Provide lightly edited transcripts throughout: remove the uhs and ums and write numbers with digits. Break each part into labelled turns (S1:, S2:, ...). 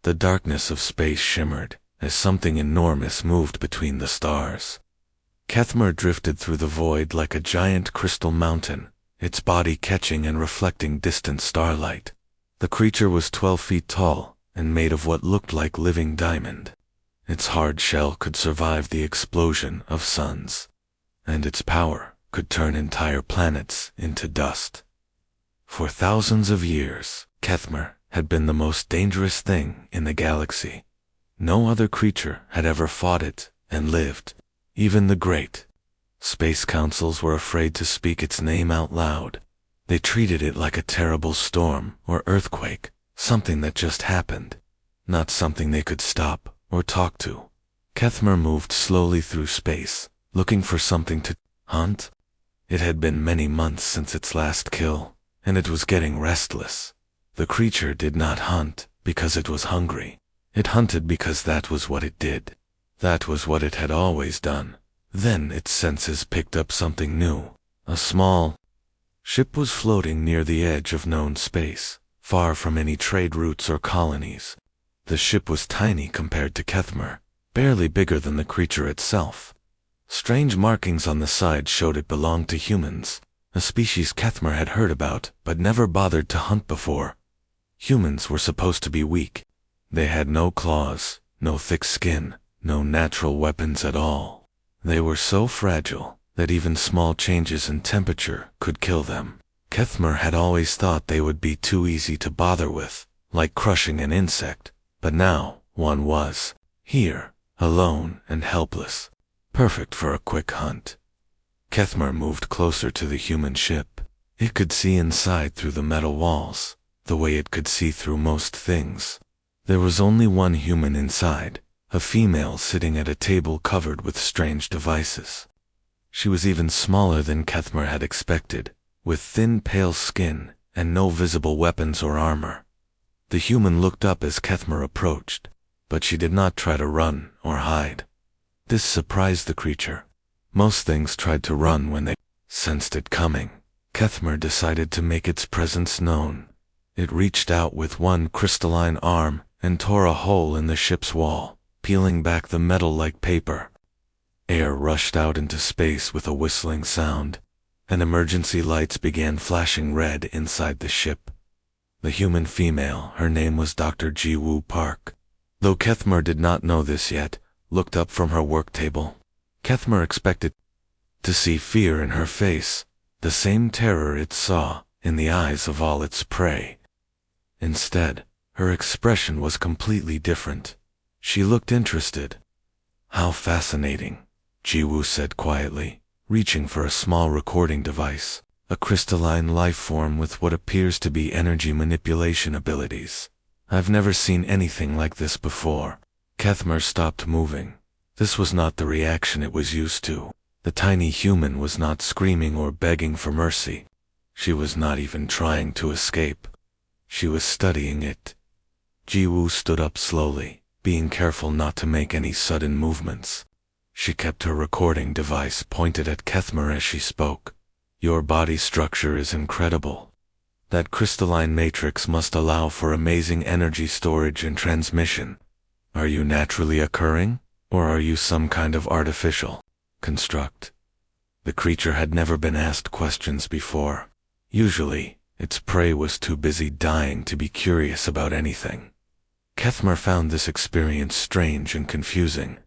S1: The darkness of space shimmered as something enormous moved between the stars. Kethmer drifted through the void like a giant crystal mountain, its body catching and reflecting distant starlight. The creature was 12 feet tall and made of what looked like living diamond. Its hard shell could survive the explosion of suns, and its power could turn entire planets into dust. For thousands of years, Kethmer had been the most dangerous thing in the galaxy. No other creature had ever fought it and lived. Even the great space councils were afraid to speak its name out loud. They treated it like a terrible storm or earthquake, something that just happened, not something they could stop or talk to. Kethmer moved slowly through space, looking for something to hunt. It had been many months since its last kill, and it was getting restless. The creature did not hunt because it was hungry. It hunted because that was what it did. That was what it had always done. Then its senses picked up something new. A small ship was floating near the edge of known space, far from any trade routes or colonies. The ship was tiny compared to Kethmer, barely bigger than the creature itself. Strange markings on the side showed it belonged to humans, a species Kethmer had heard about but never bothered to hunt before. Humans were supposed to be weak. They had no claws, no thick skin, no natural weapons at all. They were so fragile that even small changes in temperature could kill them. Kethmer had always thought they would be too easy to bother with, like crushing an insect, but now one was here, alone and helpless, perfect for a quick hunt. Kethmer moved closer to the human ship. It could see inside through the metal walls, the way it could see through most things. There was only one human inside, a female sitting at a table covered with strange devices. She was even smaller than Kethmer had expected, with thin pale skin and no visible weapons or armor. The human looked up as Kethmer approached, but she did not try to run or hide. This surprised the creature. Most things tried to run when they sensed it coming. Kethmer decided to make its presence known. It reached out with one crystalline arm and tore a hole in the ship's wall, peeling back the metal like paper. Air rushed out into space with a whistling sound, and emergency lights began flashing red inside the ship. The human female, her name was Dr. Ji-Woo Park. Though Kethmer did not know this yet, looked up from her work table. Kethmer expected to see fear in her face, the same terror it saw in the eyes of all its prey. Instead, her expression was completely different. She looked interested. "How fascinating," Ji-Woo said quietly, reaching for a small recording device, a crystalline life form with what appears to be energy manipulation abilities. "I've never seen anything like this before." Kethmer stopped moving. This was not the reaction it was used to. The tiny human was not screaming or begging for mercy. She was not even trying to escape. She was studying it. Ji-Woo stood up slowly, being careful not to make any sudden movements. She kept her recording device pointed at Kethmer as she spoke. "Your body structure is incredible. That crystalline matrix must allow for amazing energy storage and transmission. Are you naturally occurring, or are you some kind of artificial construct?" The creature had never been asked questions before. Usually, its prey was too busy dying to be curious about anything. Kethmer found this experience strange and confusing.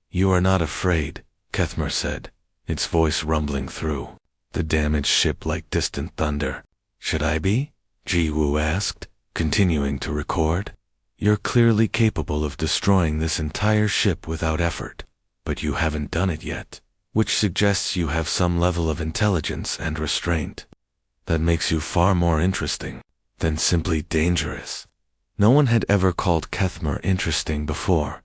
S1: "You are not afraid," Kethmer said, its voice rumbling through the damaged ship like distant thunder. "Should I be?" Ji-Woo asked, continuing to record. "You're clearly capable of destroying this entire ship without effort, but you haven't done it yet, which suggests you have some level of intelligence and restraint. That makes you far more interesting than simply dangerous." No one had ever called Kethmer interesting before.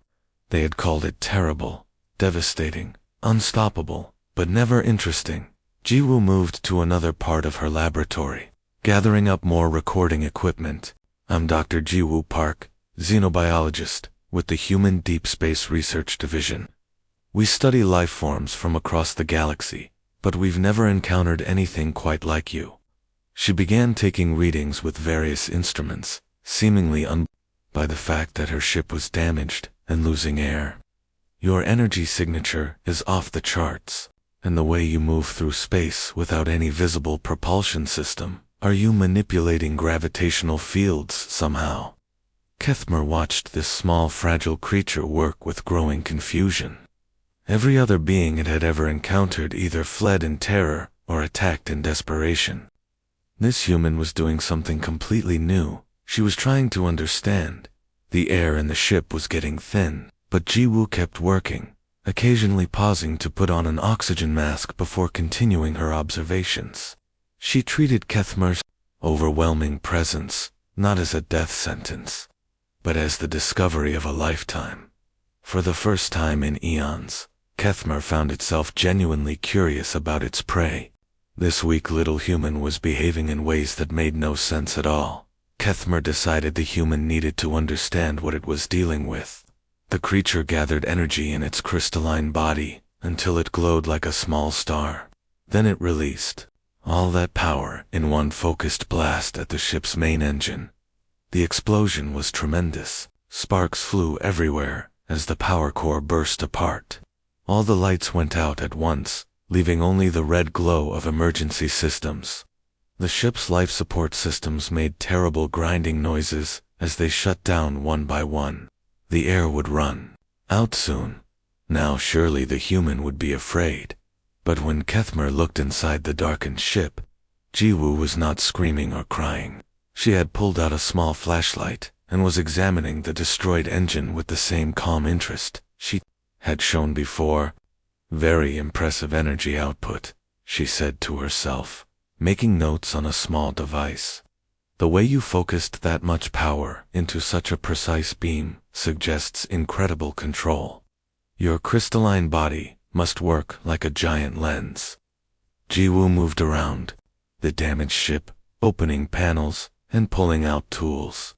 S1: They had called it terrible, devastating, unstoppable, but never interesting. Ji-Woo moved to another part of her laboratory, gathering up more recording equipment. "I'm Dr. Ji-Woo Park, xenobiologist, with the Human Deep Space Research Division. We study life forms from across the galaxy, but we've never encountered anything quite like you." She began taking readings with various instruments, seemingly by the fact that her ship was damaged and losing air. Your energy signature is off the charts, and the way you move through space without any visible propulsion system. Are you manipulating gravitational fields somehow? Kethmer watched this small fragile creature work with growing confusion. Every other being it had ever encountered either fled in terror or attacked in desperation. This human was doing something completely new. She was trying to understand. The air in the ship was getting thin, but Jiwoo kept working, occasionally pausing to put on an oxygen mask before continuing her observations. She treated Kethmer's overwhelming presence not as a death sentence, but as the discovery of a lifetime. For the first time in eons, Kethmer found itself genuinely curious about its prey. This weak little human was behaving in ways that made no sense at all. Kethmer decided the human needed to understand what it was dealing with. The creature gathered energy in its crystalline body until it glowed like a small star. Then it released all that power in one focused blast at the ship's main engine. The explosion was tremendous. Sparks flew everywhere as the power core burst apart. All the lights went out at once, leaving only the red glow of emergency systems. The ship's life support systems made terrible grinding noises as they shut down one by one. The air would run out soon. Now surely the human would be afraid. But when Kethmer looked inside the darkened ship, Jiwoo was not screaming or crying. She had pulled out a small flashlight and was examining the destroyed engine with the same calm interest she had shown before. Very impressive energy output, she said to herself, making notes on a small device. The way you focused that much power into such a precise beam suggests incredible control. Your crystalline body must work like a giant lens. Jiwoo moved around the damaged ship, opening panels and pulling out tools.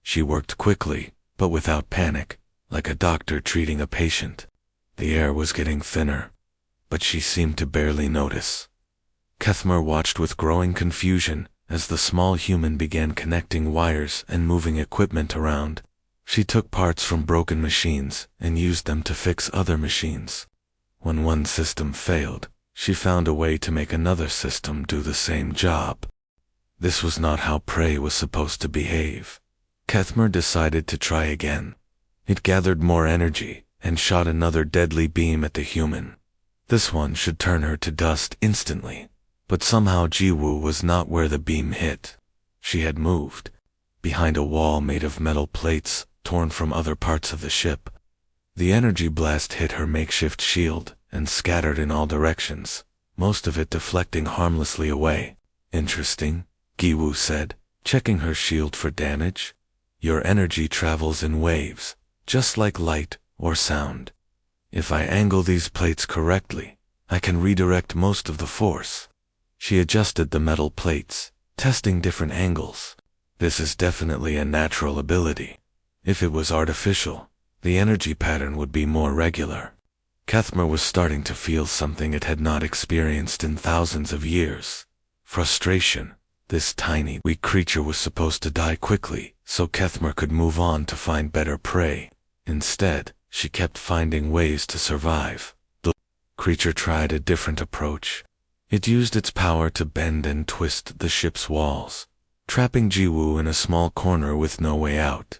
S1: She worked quickly, but without panic, like a doctor treating a patient. The air was getting thinner, but she seemed to barely notice. Kethmer watched with growing confusion as the small human began connecting wires and moving equipment around. She took parts from broken machines and used them to fix other machines. When one system failed, she found a way to make another system do the same job. This was not how prey was supposed to behave. Kethmer decided to try again. It gathered more energy and shot another deadly beam at the human. This one should turn her to dust instantly. But somehow Jiwoo was not where the beam hit. She had moved behind a wall made of metal plates torn from other parts of the ship. The energy blast hit her makeshift shield and scattered in all directions, most of it deflecting harmlessly away. Interesting, Jiwoo said, checking her shield for damage. Your energy travels in waves, just like light or sound. If I angle these plates correctly, I can redirect most of the force. She adjusted the metal plates, testing different angles. This is definitely a natural ability. If it was artificial, the energy pattern would be more regular. Kethmer was starting to feel something it had not experienced in thousands of years. Frustration. This tiny, weak creature was supposed to die quickly, so Kethmer could move on to find better prey. Instead, she kept finding ways to survive. The creature tried a different approach. It used its power to bend and twist the ship's walls, trapping Jiwoo in a small corner with no way out.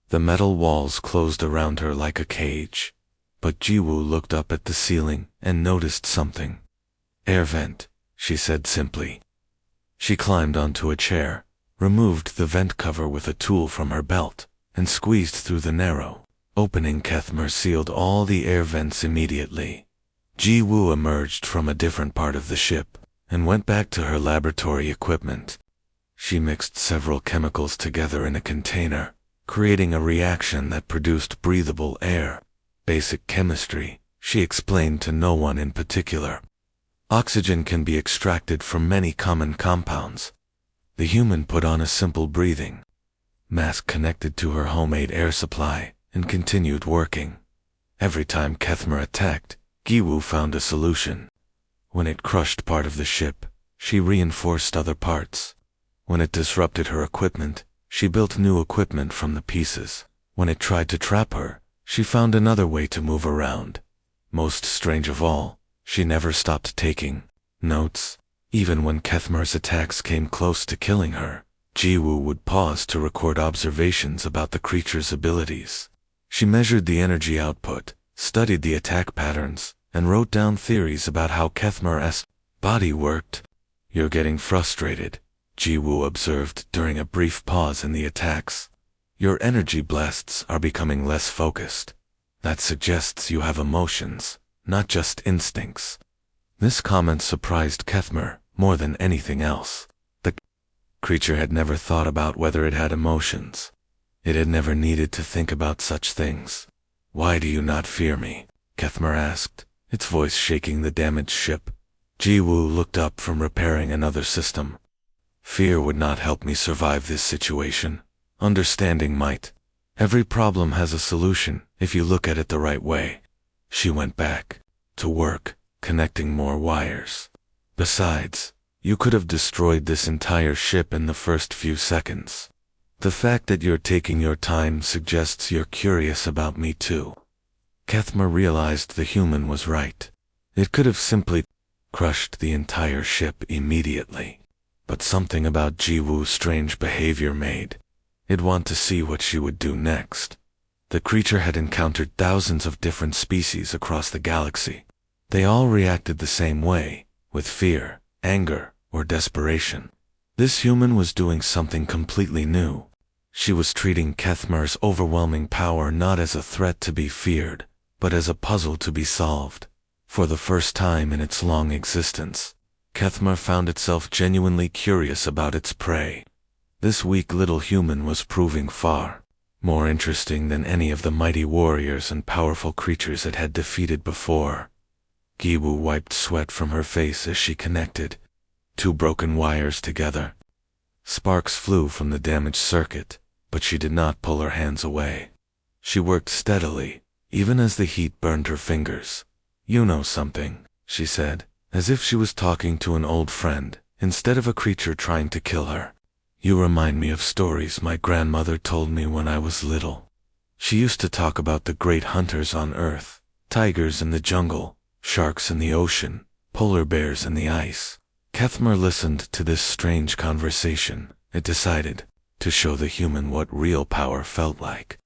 S1: The metal walls closed around her like a cage, but Jiwoo looked up at the ceiling and noticed something. Air vent, she said simply. She climbed onto a chair, removed the vent cover with a tool from her belt, and squeezed through the narrow opening. Kethmer sealed all the air vents immediately. Jiwoo emerged from a different part of the ship and went back to her laboratory equipment. She mixed several chemicals together in a container, creating a reaction that produced breathable air. Basic chemistry, she explained to no one in particular. Oxygen can be extracted from many common compounds. The human put on a simple breathing mask connected to her homemade air supply and continued working. Every time Kethmer attacked, Jiwoo found a solution. When it crushed part of the ship, she reinforced other parts. When it disrupted her equipment, She built new equipment from the pieces. When it tried to trap her, she found another way to move around. Most strange of all, she never stopped taking notes. Even when Kethmer's attacks came close to killing her, Jiwoo would pause to record observations about the creature's abilities. She measured the energy output, studied the attack patterns, and wrote down theories about how Kethmer's body worked. "You're getting frustrated," Jiwoo observed during a brief pause in the attacks. "Your energy blasts are becoming less focused. That suggests you have emotions, not just instincts." This comment surprised Kethmer more than anything else. The creature had never thought about whether it had emotions. It had never needed to think about such things. "Why do you not fear me?" Kethmer asked, its voice shaking the damaged ship. Jiwoo looked up from repairing another system. "Fear would not help me survive this situation. Understanding might. Every problem has a solution if you look at it the right way." She went back to work, connecting more wires. "Besides, you could have destroyed this entire ship in the first few seconds. The fact that you're taking your time suggests you're curious about me too." Kethmer realized the human was right. It could have simply crushed the entire ship immediately. But something about Jiwoo's strange behavior made it want to see what she would do next. The creature had encountered thousands of different species across the galaxy. They all reacted the same way, with fear, anger, or desperation. This human was doing something completely new. She was treating Kethmer's overwhelming power not as a threat to be feared, but as a puzzle to be solved. For the first time in its long existence, Kethmer found itself genuinely curious about its prey. This weak little human was proving far more interesting than any of the mighty warriors and powerful creatures it had defeated before. Jiwoo wiped sweat from her face as she connected two broken wires together. Sparks flew from the damaged circuit, but she did not pull her hands away. She worked steadily, even as the heat burned her fingers. "You know something," she said, as if she was talking to an old friend, instead of a creature trying to kill her. "You remind me of stories my grandmother told me when I was little. She used to talk about the great hunters on Earth, tigers in the jungle, sharks in the ocean, polar bears in the ice." Kethmer listened to this strange conversation. It decided to show the human what real power felt like.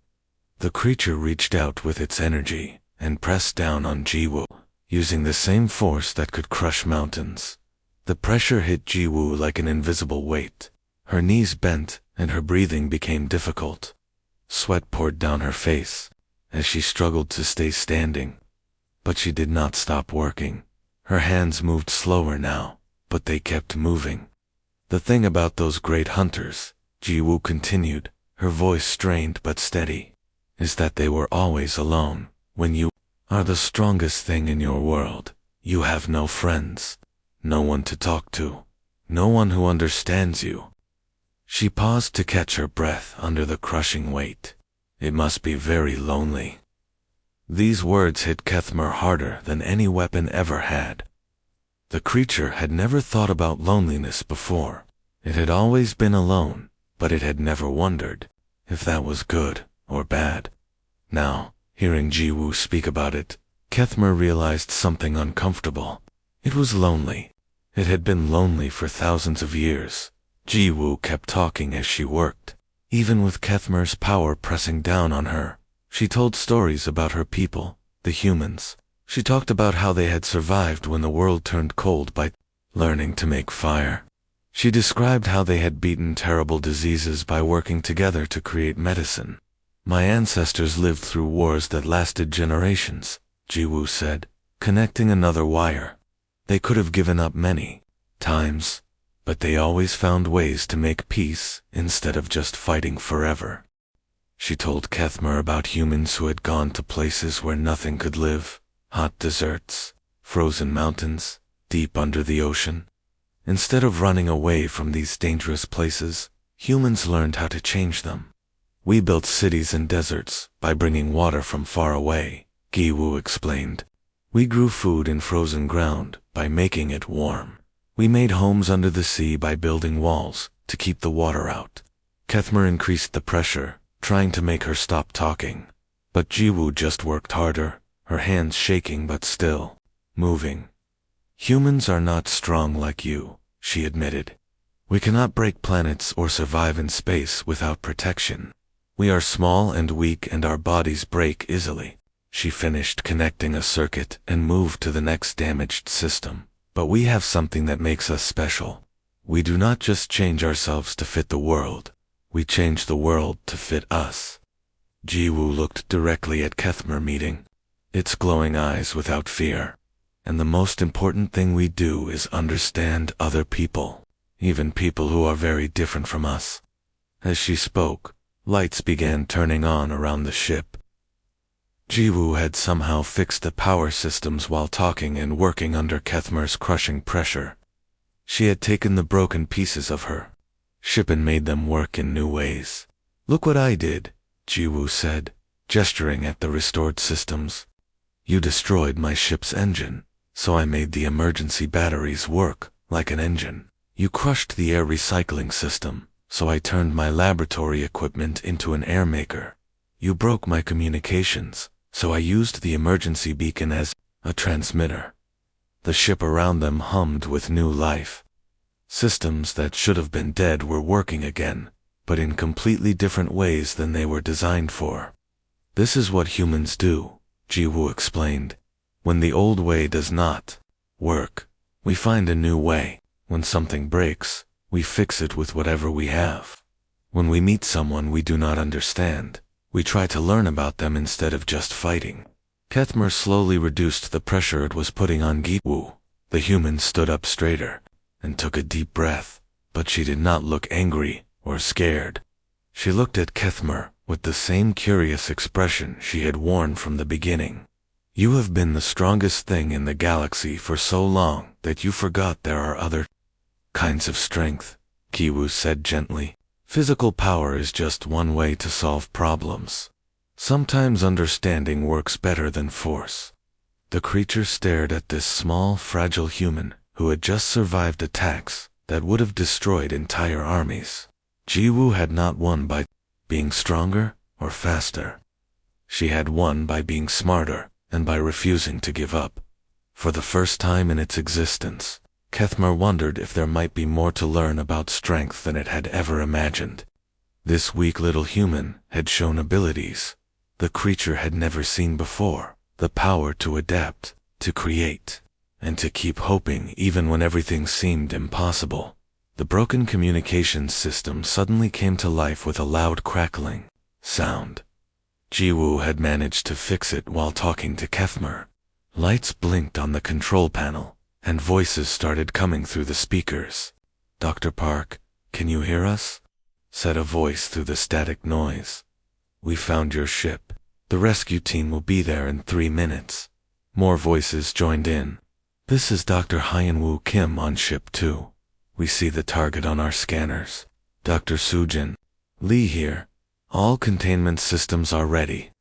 S1: The creature reached out with its energy and pressed down on Jiwoo, using the same force that could crush mountains. The pressure hit Jiwoo like an invisible weight. Her knees bent and her breathing became difficult. Sweat poured down her face as she struggled to stay standing. But she did not stop working. Her hands moved slower now, but they kept moving. "The thing about those great hunters," Jiwoo continued, her voice strained but steady, "is that they were always alone. When you are the strongest thing in your world, you have no friends, no one to talk to, no one who understands you." She paused to catch her breath under the crushing weight. "It must be very lonely." These words hit Kethmer harder than any weapon ever had. The creature had never thought about loneliness before. It had always been alone, but it had never wondered if that was good or bad. Now, hearing Jiwoo speak about it, Kethmer realized something uncomfortable. It was lonely. It had been lonely for thousands of years. Jiwoo kept talking as she worked. Even with Kethmer's power pressing down on her, she told stories about her people, the humans. She talked about how they had survived when the world turned cold by learning to make fire. She described how they had beaten terrible diseases by working together to create medicine. "My ancestors lived through wars that lasted generations," Jiwoo said, connecting another wire. "They could have given up many times, but they always found ways to make peace instead of just fighting forever." She told Kethmer about humans who had gone to places where nothing could live, hot deserts, frozen mountains, deep under the ocean. Instead of running away from these dangerous places, humans learned how to change them. "We built cities in deserts by bringing water from far away," Jiwoo explained. "We grew food in frozen ground by making it warm. We made homes under the sea by building walls to keep the water out." Kethmer increased the pressure, trying to make her stop talking. But Jiwoo just worked harder, her hands shaking but still moving. Humans are not strong like you, she admitted. We cannot break planets or survive in space without protection. We are small and weak and our bodies break easily. She finished connecting a circuit and moved to the next damaged system. But we have something that makes us special. We do not just change ourselves to fit the world. We change the world to fit us. Jiwoo looked directly at Kethmer meeting, its glowing eyes without fear. And the most important thing we do is understand other people, even people who are very different from us. As she spoke, lights began turning on around the ship. Jiwoo had somehow fixed the power systems while talking and working under Kethmer's crushing pressure. She had taken the broken pieces of her ship and made them work in new ways. Look what I did, Jiwoo said, gesturing at the restored systems. You destroyed my ship's engine, so I made the emergency batteries work like an engine. You crushed the air recycling system, so I turned my laboratory equipment into an air maker. You broke my communications, so I used the emergency beacon as a transmitter. The ship around them hummed with new life. Systems that should have been dead were working again, but in completely different ways than they were designed for. This is what humans do, Jiwoo explained. When the old way does not work, we find a new way. When something breaks, we fix it with whatever we have. When we meet someone we do not understand, we try to learn about them instead of just fighting. Kethmer slowly reduced the pressure it was putting on Jiwoo. The human stood up straighter and took a deep breath, but she did not look angry or scared. She looked at Kethmer with the same curious expression she had worn from the beginning. You have been the strongest thing in the galaxy for so long that you forgot there are other kinds of strength, Jiwoo said gently. Physical power is just one way to solve problems. Sometimes understanding works better than force. The creature stared at this small, fragile human who had just survived attacks that would have destroyed entire armies. Jiwoo had not won by being stronger or faster. She had won by being smarter and by refusing to give up. For the first time in its existence, Kethmer wondered if there might be more to learn about strength than it had ever imagined. This weak little human had shown abilities the creature had never seen before, the power to adapt, to create, and to keep hoping even when everything seemed impossible. The broken communications system suddenly came to life with a loud crackling sound. Jiwoo had managed to fix it while talking to Kethmer. Lights blinked on the control panel, and voices started coming through the speakers. Dr. Park, can you hear us? Said a voice through the static noise. We found your ship. The rescue team will be there in 3 minutes. More voices joined in. This is Dr. Hyunwoo Kim on ship 2. We see the target on our scanners. Dr. Sujin Lee here. All containment systems are ready.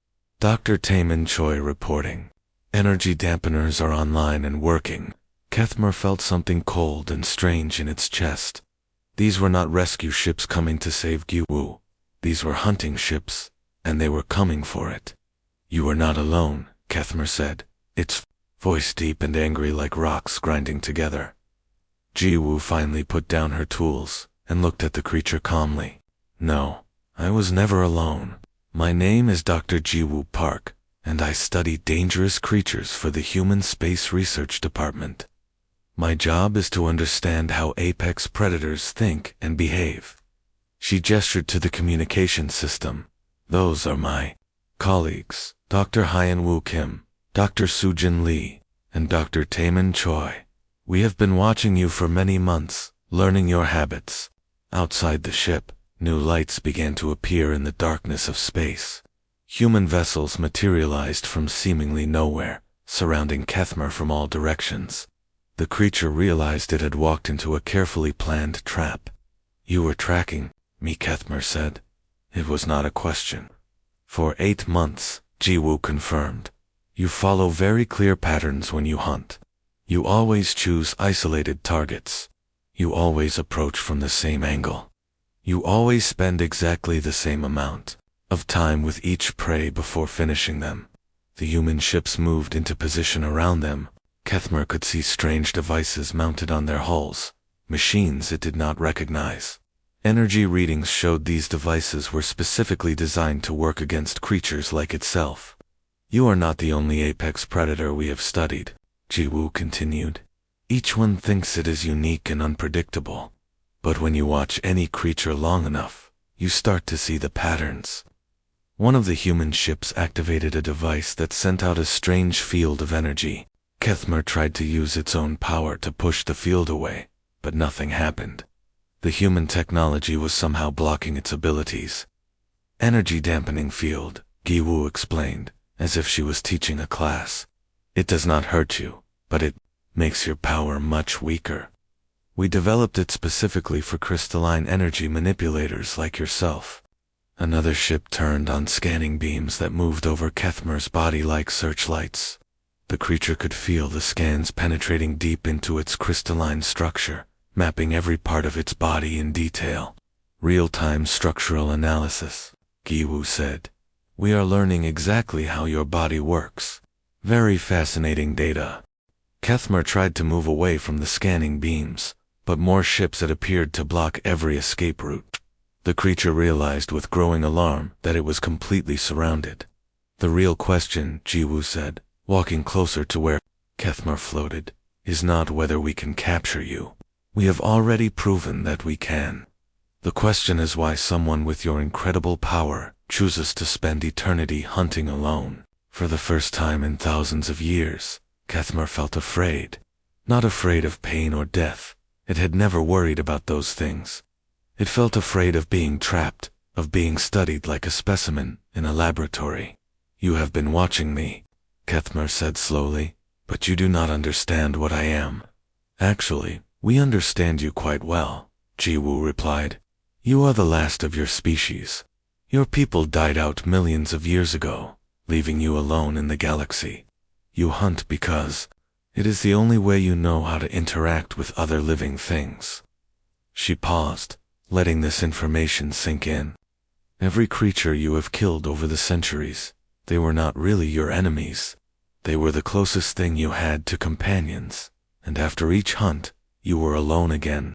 S1: Dr. Taemin Choi reporting. Energy dampeners are online and working. Kethmer felt something cold and strange in its chest. These were not rescue ships coming to save Jiwoo. These were hunting ships, and they were coming for it. You are not alone, Kethmer said, its voice deep and angry like rocks grinding together. Jiwoo finally put down her tools and looked at the creature calmly. No, I was never alone. My name is Dr. Jiwoo Park, and I study dangerous creatures for the Human Space Research Department. My job is to understand how apex predators think and behave. She gestured to the communication system. Those are my colleagues, Dr. Hyunwoo Kim, Dr. Sujin Lee, and Dr. Taemin Choi. We have been watching you for many months, learning your habits. Outside the ship, new lights began to appear in the darkness of space. Human vessels materialized from seemingly nowhere, surrounding Kethmer from all directions. The creature realized it had walked into a carefully planned trap. You were tracking me, Kethmer said. It was not a question. For 8 months, Jiwoo confirmed. You follow very clear patterns when you hunt. You always choose isolated targets. You always approach from the same angle. You always spend exactly the same amount of time with each prey before finishing them. The human ships moved into position around them. Kethmer could see strange devices mounted on their hulls, machines it did not recognize. Energy readings showed these devices were specifically designed to work against creatures like itself. You are not the only apex predator we have studied, Jiwoo continued. Each one thinks it is unique and unpredictable. But when you watch any creature long enough, you start to see the patterns. One of the human ships activated a device that sent out a strange field of energy. Kethmer tried to use its own power to push the field away, but nothing happened. The human technology was somehow blocking its abilities. Energy dampening field, Jiwoo explained, as if she was teaching a class. It does not hurt you, but it makes your power much weaker. We developed it specifically for crystalline energy manipulators like yourself. Another ship turned on scanning beams that moved over Kethmer's body like searchlights. The creature could feel the scans penetrating deep into its crystalline structure, mapping every part of its body in detail. Real-time structural analysis, Jiwoo said. We are learning exactly how your body works. Very fascinating data. Kethmer tried to move away from the scanning beams, but more ships had appeared to block every escape route. The creature realized with growing alarm that it was completely surrounded. The real question, Jiwoo said, walking closer to where Kethmer floated, is not whether we can capture you. We have already proven that we can. The question is why someone with your incredible power chooses to spend eternity hunting alone. For the first time in thousands of years, Kethmer felt afraid. Not afraid of pain or death. It had never worried about those things. It felt afraid of being trapped, of being studied like a specimen in a laboratory. You have been watching me, Kethmer said slowly, but you do not understand what I am. Actually, we understand you quite well, Jiwoo replied. You are the last of your species. Your people died out millions of years ago, leaving you alone in the galaxy. You hunt because it is the only way you know how to interact with other living things. She paused, letting this information sink in. Every creature you have killed over the centuries, they were not really your enemies. They were the closest thing you had to companions, and after each hunt, you were alone again.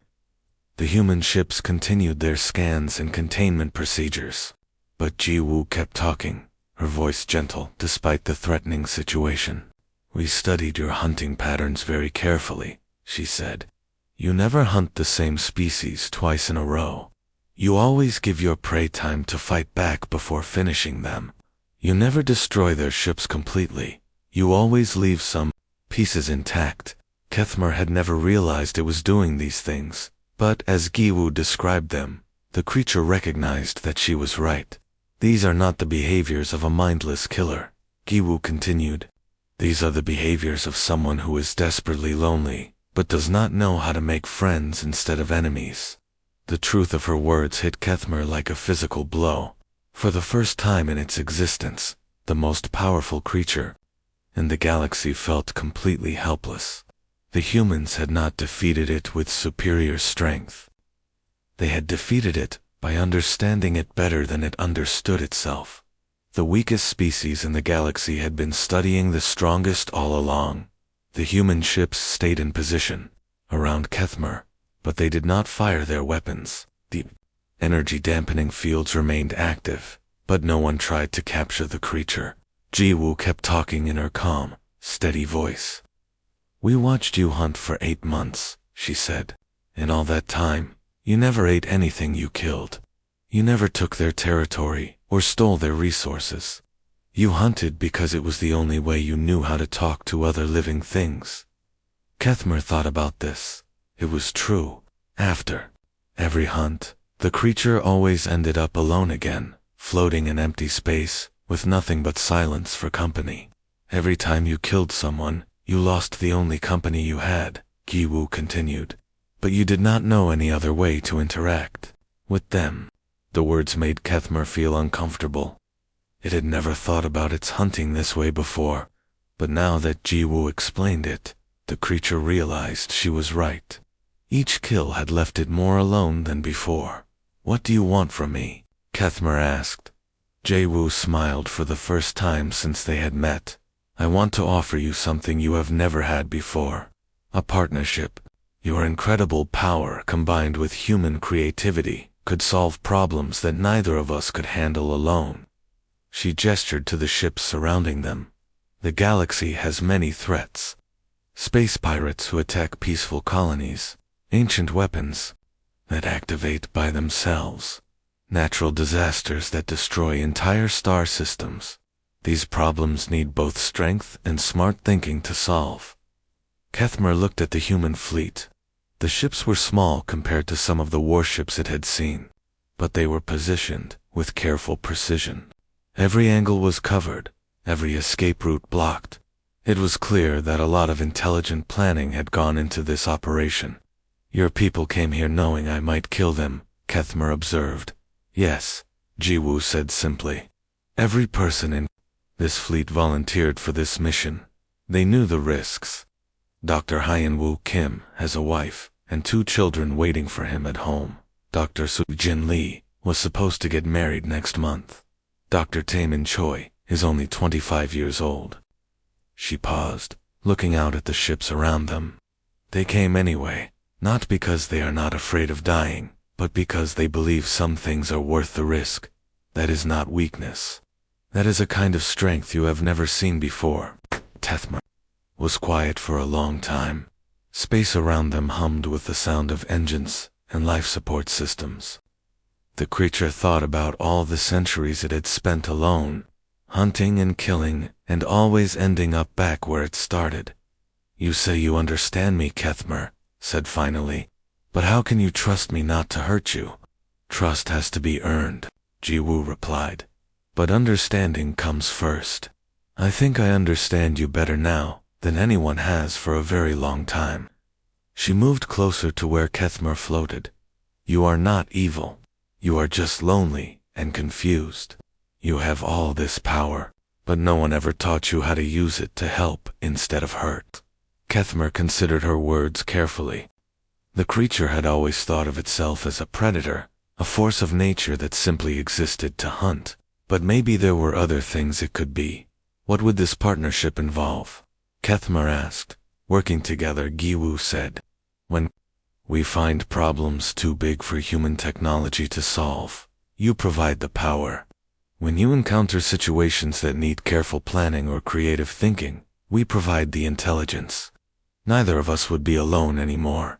S1: The human ships continued their scans and containment procedures, but Jiwoo kept talking, her voice gentle despite the threatening situation. We studied your hunting patterns very carefully, she said. You never hunt the same species twice in a row. You always give your prey time to fight back before finishing them. You never destroy their ships completely. You always leave some pieces intact. Kethmer had never realized it was doing these things, but as Jiwoo described them, the creature recognized that she was right. These are not the behaviors of a mindless killer, Jiwoo continued. These are the behaviors of someone who is desperately lonely, but does not know how to make friends instead of enemies. The truth of her words hit Kethmer like a physical blow. For the first time in its existence, the most powerful creature in the galaxy felt completely helpless. The humans had not defeated it with superior strength. They had defeated it by understanding it better than it understood itself. The weakest species in the galaxy had been studying the strongest all along. The human ships stayed in position around Kethmer, but they did not fire their weapons. The energy dampening fields remained active, but no one tried to capture the creature. Jiwoo kept talking in her calm, steady voice. We watched you hunt for 8 months, she said. In all that time, you never ate anything you killed. You never took their territory or stole their resources. You hunted because it was the only way you knew how to talk to other living things. Kethmer thought about this. It was true. After every hunt, the creature always ended up alone again, floating in empty space, with nothing but silence for company. Every time you killed someone, you lost the only company you had, Jiwoo continued. But you did not know any other way to interact with them. The words made Kethmer feel uncomfortable. It had never thought about its hunting this way before, but now that Jiwoo explained it, the creature realized she was right. Each kill had left it more alone than before. "What do you want from me?" Kethmer asked. Ji-woo smiled for the first time since they had met. "I want to offer you something you have never had before. A partnership. Your incredible power combined with human creativity could solve problems that neither of us could handle alone." She gestured to the ships surrounding them. "The galaxy has many threats. Space pirates who attack peaceful colonies, ancient weapons that activate by themselves, natural disasters that destroy entire star systems. These problems need both strength and smart thinking to solve." Kethmer looked at the human fleet. The ships were small compared to some of the warships it had seen, but they were positioned with careful precision. Every angle was covered, every escape route blocked. It was clear that a lot of intelligent planning had gone into this operation. "Your people came here knowing I might kill them," Kethmer observed. "Yes," Ji-woo said simply. "Every person in this fleet volunteered for this mission. They knew the risks. Dr. Hyun-woo Kim has a wife and 2 children waiting for him at home. Dr. Soo-jin Lee was supposed to get married next month. Dr. Taemin Choi is only 25 years old." She paused, looking out at the ships around them. "They came anyway, not because they are not afraid of dying, but because they believe some things are worth the risk. That is not weakness. That is a kind of strength you have never seen before." Kethmer was quiet for a long time. Space around them hummed with the sound of engines and life support systems. The creature thought about all the centuries it had spent alone, hunting and killing, and always ending up back where it started. "You say you understand me," Kethmer said finally, "but how can you trust me not to hurt you?" "Trust has to be earned," Ji-woo replied. "But understanding comes first. I think I understand you better now than anyone has for a very long time." She moved closer to where Kethmer floated. "You are not evil. You are just lonely and confused. You have all this power, but no one ever taught you how to use it to help instead of hurt." Kethmer considered her words carefully. The creature had always thought of itself as a predator, a force of nature that simply existed to hunt. But maybe there were other things it could be. "What would this partnership involve?" Kethmer asked. "Working together," Ji-woo said. "When we find problems too big for human technology to solve, you provide the power. When you encounter situations that need careful planning or creative thinking, we provide the intelligence. Neither of us would be alone anymore."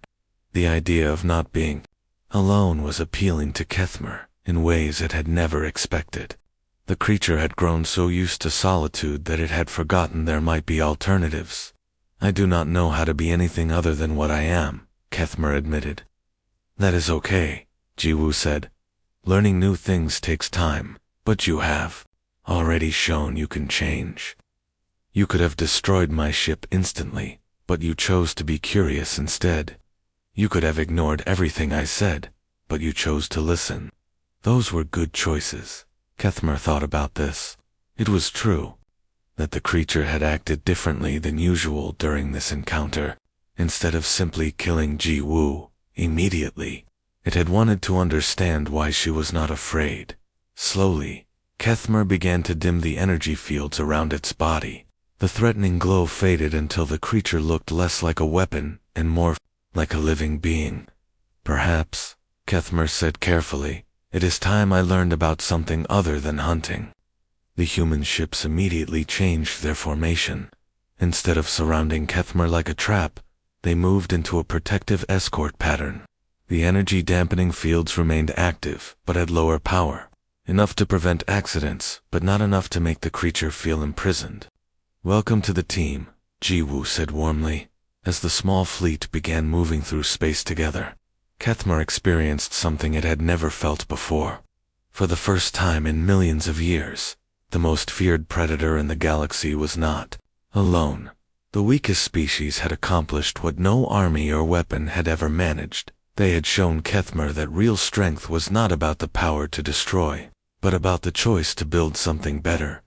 S1: The idea of not being alone was appealing to Kethmer in ways it had never expected. The creature had grown so used to solitude that it had forgotten there might be alternatives. "I do not know how to be anything other than what I am," Kethmer admitted. "That is okay," Ji-woo said. "Learning new things takes time, but you have already shown you can change. You could have destroyed my ship instantly, but you chose to be curious instead. You could have ignored everything I said, but you chose to listen. Those were good choices." Kethmer thought about this. It was true that the creature had acted differently than usual during this encounter. Instead of simply killing Ji-woo immediately, it had wanted to understand why she was not afraid. Slowly, Kethmer began to dim the energy fields around its body. The threatening glow faded until the creature looked less like a weapon and more like a living being. "Perhaps," Kethmer said carefully, "it is time I learned about something other than hunting." The human ships immediately changed their formation. Instead of surrounding Kethmer like a trap, they moved into a protective escort pattern. The energy-dampening fields remained active, but at lower power, enough to prevent accidents, but not enough to make the creature feel imprisoned. "Welcome to the team," Ji-woo said warmly, as the small fleet began moving through space together. Kethmer experienced something it had never felt before. For the first time in millions of years, the most feared predator in the galaxy was not alone. The weakest species had accomplished what no army or weapon had ever managed. They had shown Kethmer that real strength was not about the power to destroy, but about the choice to build something better.